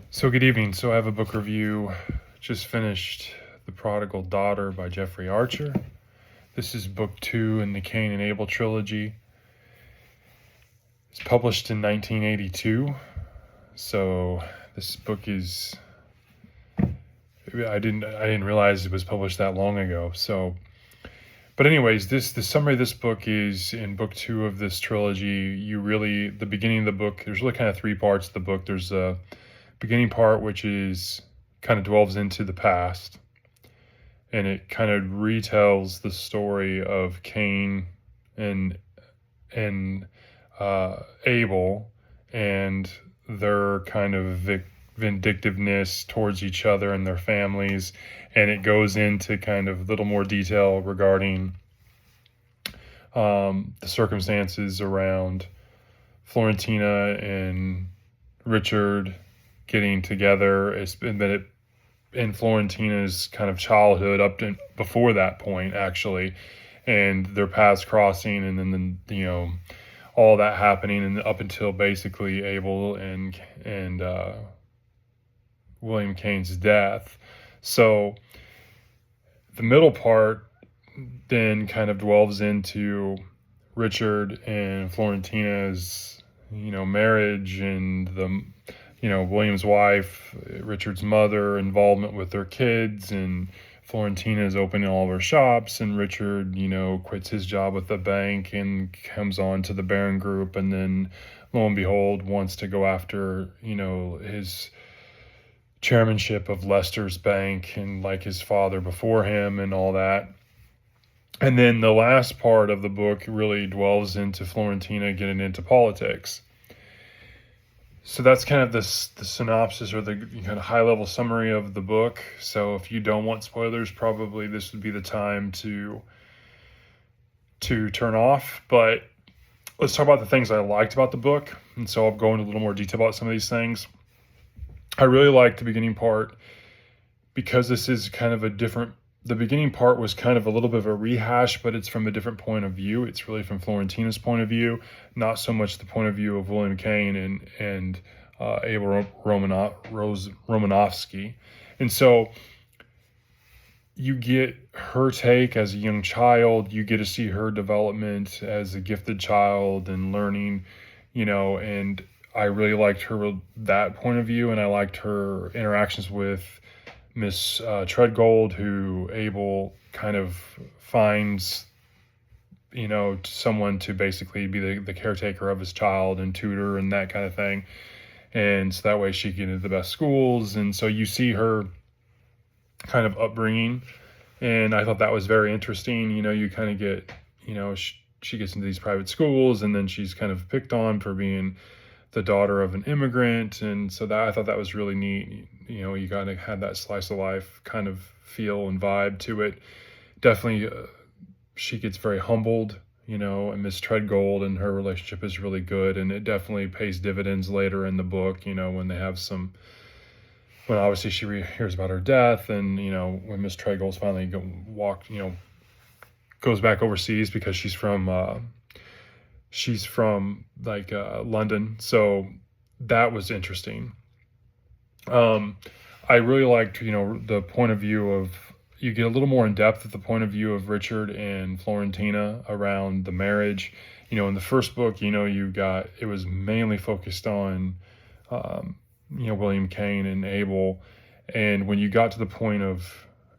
So good evening. So I have a book review. Just finished The Prodigal Daughter by Jeffrey Archer. This is book 2 in the Cain and Abel trilogy. It's published in 1982. So this book is I didn't realize it was published that long ago. But anyways, the summary of this book is in book 2 of this trilogy. The beginning of the book, there's really kind of 3 parts of the book. There's a beginning part, which is kind of delves into the past, and it kind of retells the story of Cain and Abel and their kind of vindictiveness towards each other and their families. And it goes into kind of a little more detail regarding the circumstances around Florentina and Richard getting together. It's been in Florentina's kind of childhood up to before that point, actually, and their paths crossing, and then all that happening, and up until basically Abel and William Cain's death. So the middle part then kind of delves into Richard and Florentina's marriage, and the William's wife, Richard's mother, involvement with their kids, and Florentina's opening all of her shops, and Richard, quits his job with the bank and comes on to the Barron Group, and then lo and behold wants to go after, his chairmanship of Leicester's Bank, and like his father before him and all that. And then the last part of the book really dwells into Florentina getting into politics. So that's kind of the synopsis, or the kind of high-level summary of the book. So if you don't want spoilers, probably this would be the time to turn off. But let's talk about the things I liked about the book. And so I'll go into a little more detail about some of these things. I really liked the beginning part because this is kind of the beginning part was kind of a little bit of a rehash, but it's from a different point of view. It's really from Florentina's point of view, not so much the point of view of William Cain and Abel Romanovsky. And so you get her take as a young child. You get to see her development as a gifted child and learning, and I really liked that point of view, and I liked her interactions with Miss Treadgold, who Abel kind of finds, someone to basically be the caretaker of his child and tutor and that kind of thing. And so that way she can get into the best schools. And so you see her kind of upbringing. And I thought that was very interesting. You kind of get, she gets into these private schools, and then she's kind of picked on for being the daughter of an immigrant. And so I thought that was really neat. You kind of had that slice of life kind of feel and vibe to it. Definitely, she gets very humbled, and Miss Treadgold and her relationship is really good, and it definitely pays dividends later in the book, when they have when obviously she hears about her death, and, when Miss Treadgold's finally goes back overseas because she's from London. So that was interesting. I really liked, the point of view you get a little more in depth at the point of view of Richard and Florentina around the marriage. In the first book, it was mainly focused on, William Cain and Abel. And when you got to the point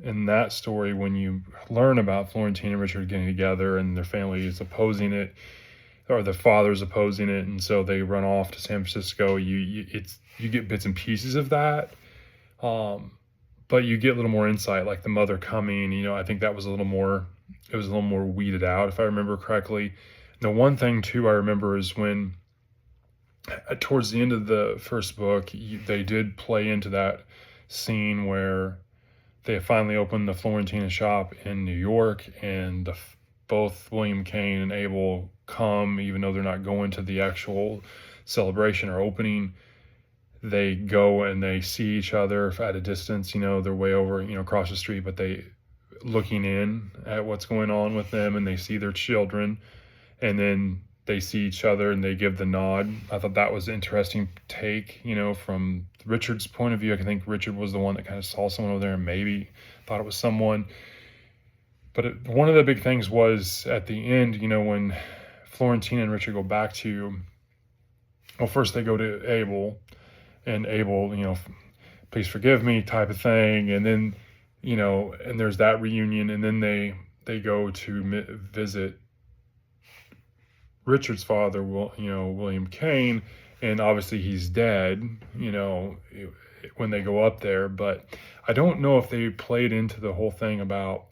in that story, when you learn about Florentina and Richard getting together and their family is opposing it, or the father's opposing it, and so they run off to San Francisco. You get bits and pieces of that, but you get a little more insight, like the mother coming. I think that was a little more weeded out, if I remember correctly. The one thing too I remember is when towards the end of the first book, they did play into that scene where they finally opened the Florentina shop in New York, and both William Cain and Abel come, even though they're not going to the actual celebration or opening. They go and they see each other at a distance. They're way over, across the street, but they looking in at what's going on with them, and they see their children, and then they see each other and they give the nod. I thought that was an interesting take, from Richard's point of view. I think Richard was the one that kind of saw someone over there and maybe thought it was someone. But one of the big things was at the end, when Florentina and Richard go back to, well, first they go to Abel, and Abel, please forgive me type of thing. And then, and there's that reunion. And then they go to visit Richard's father, William Kane. And obviously he's dead, when they go up there. But I don't know if they played into the whole thing about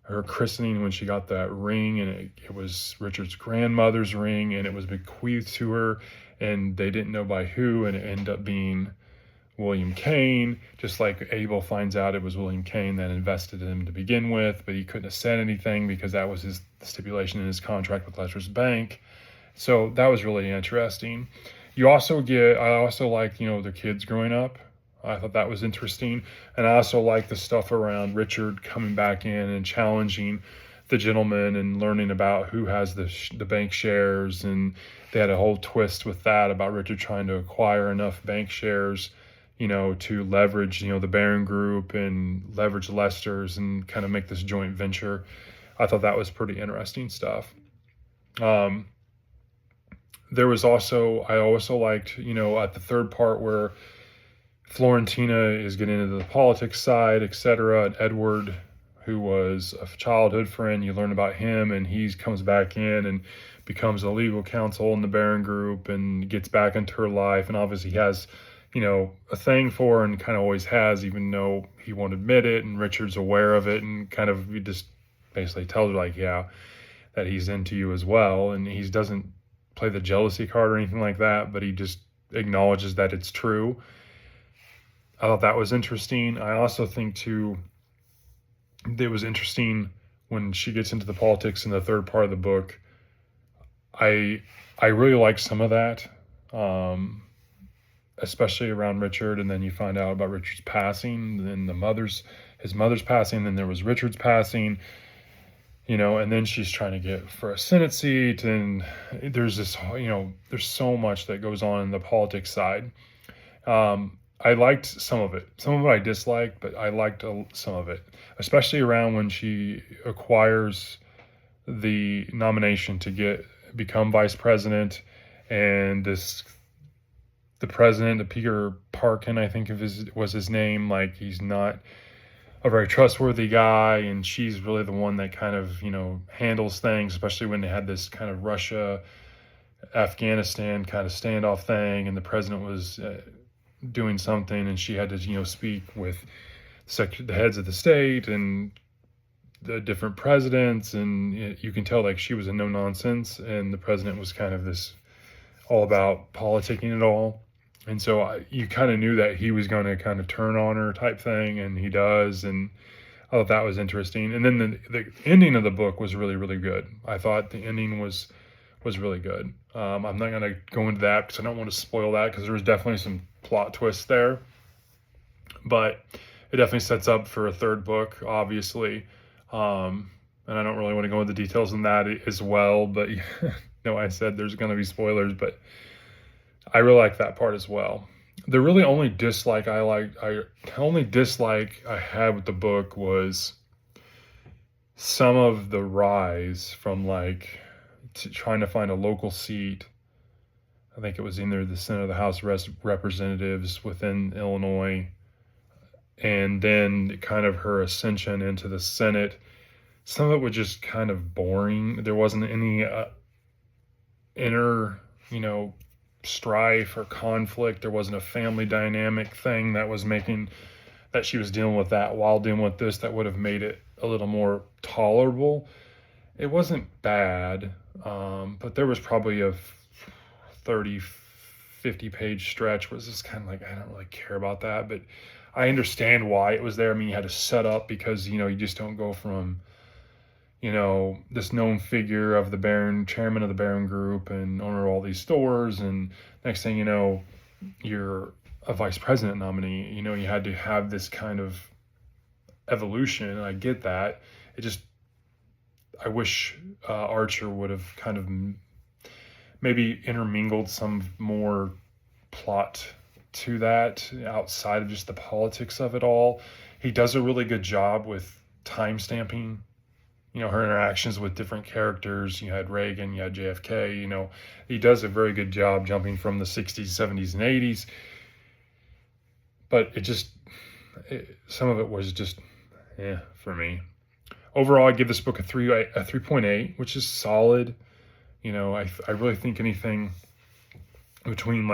her christening when she got that ring, and it was Richard's grandmother's ring, and it was bequeathed to her, and they didn't know by who, and it ended up being William Kane, just like Abel finds out it was William Kane that invested in him to begin with, but he couldn't have said anything because that was his stipulation in his contract with Letcher's Bank. So that was really interesting. I also like, the kids growing up. I thought that was interesting. And I also like the stuff around Richard coming back in and challenging the gentleman and learning about who has the bank shares. And they had a whole twist with that about Richard trying to acquire enough bank shares, to leverage, the Barron Group and leverage Lester's and kind of make this joint venture. I thought that was pretty interesting stuff. I also liked, at the third part where Florentina is getting into the politics side, etc. And Edward, who was a childhood friend, you learn about him, and he comes back in and becomes a legal counsel in the Barron Group and gets back into her life. And obviously he has, a thing for her and kind of always has, even though he won't admit it. And Richard's aware of it and he just basically tells her that he's into you as well. And he doesn't play the jealousy card or anything like that, but he just acknowledges that it's true. I thought that was interesting. I also think too, it was interesting when she gets into the politics in the third part of the book. I really like some of that, especially around Richard. And then you find out about Richard's passing, then his mother's passing, then there was Richard's passing, and then she's trying to get for a Senate seat. And there's this, there's so much that goes on in the politics side. I liked some of it. Some of it I disliked, but I liked some of it, especially around when she acquires the nomination to become vice president, and the president, Peter Parkin, I think was his name. Like, he's not a very trustworthy guy, and she's really the one that kind of, handles things, especially when they had this kind of Russia, Afghanistan kind of standoff thing, and the president was doing something, and she had to, speak with the heads of the state and the different presidents, and you can tell she was a no nonsense, and the president was kind of this all about politicking it all. And so you kind of knew that he was going to kind of turn on her type thing, and he does. And I thought that was interesting. And then the ending of the book was really, really good. I thought the ending was really good. I'm not going to go into that because I don't want to spoil that, because there was definitely some plot twists there. But it definitely sets up for a third book, obviously. And I don't really want to go into the details on that as well. But I said there's going to be spoilers, but I really like that part as well. The really only dislike I had with the book was some of the rise from trying to find a local seat. I think it was either the Senate or the House of Representatives within Illinois, and then kind of her ascension into the Senate. Some of it was just kind of boring. There wasn't any inner, strife or conflict. There wasn't a family dynamic thing that was making that she was dealing with that while dealing with this that would have made it a little more tolerable. It wasn't bad, but there was probably a 30, 50 page stretch where it's just kind of I don't really care about that, but I understand why it was there. I mean, you had to set up because, you just don't go from, this known figure of the Barron, chairman of the Barron Group and owner of all these stores, and next thing you know, you're a vice president nominee. You had to have this kind of evolution, and I get that. I wish Archer would have kind of maybe intermingled some more plot to that outside of just the politics of it all. He does a really good job with time stamping, her interactions with different characters. You had Reagan, you had JFK, he does a very good job jumping from the 60s, 70s, and 80s. But some of it was just, for me. Overall, I give this book a 3.8, which is solid. I really think anything between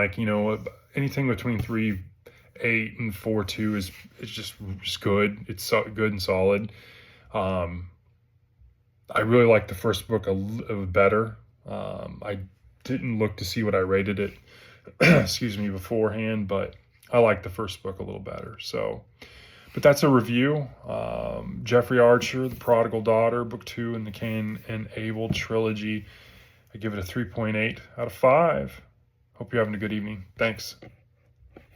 anything between 3.8 and 4.2 is just good. It's good and solid. I really like the first book better. I didn't look to see what I rated it, excuse me, beforehand, but I like the first book a little better. So, but that's a review. Jeffrey Archer, The Prodigal Daughter, Book 2 in the Cain and Abel trilogy. I give it a 3.8 out of 5. Hope you're having a good evening. Thanks.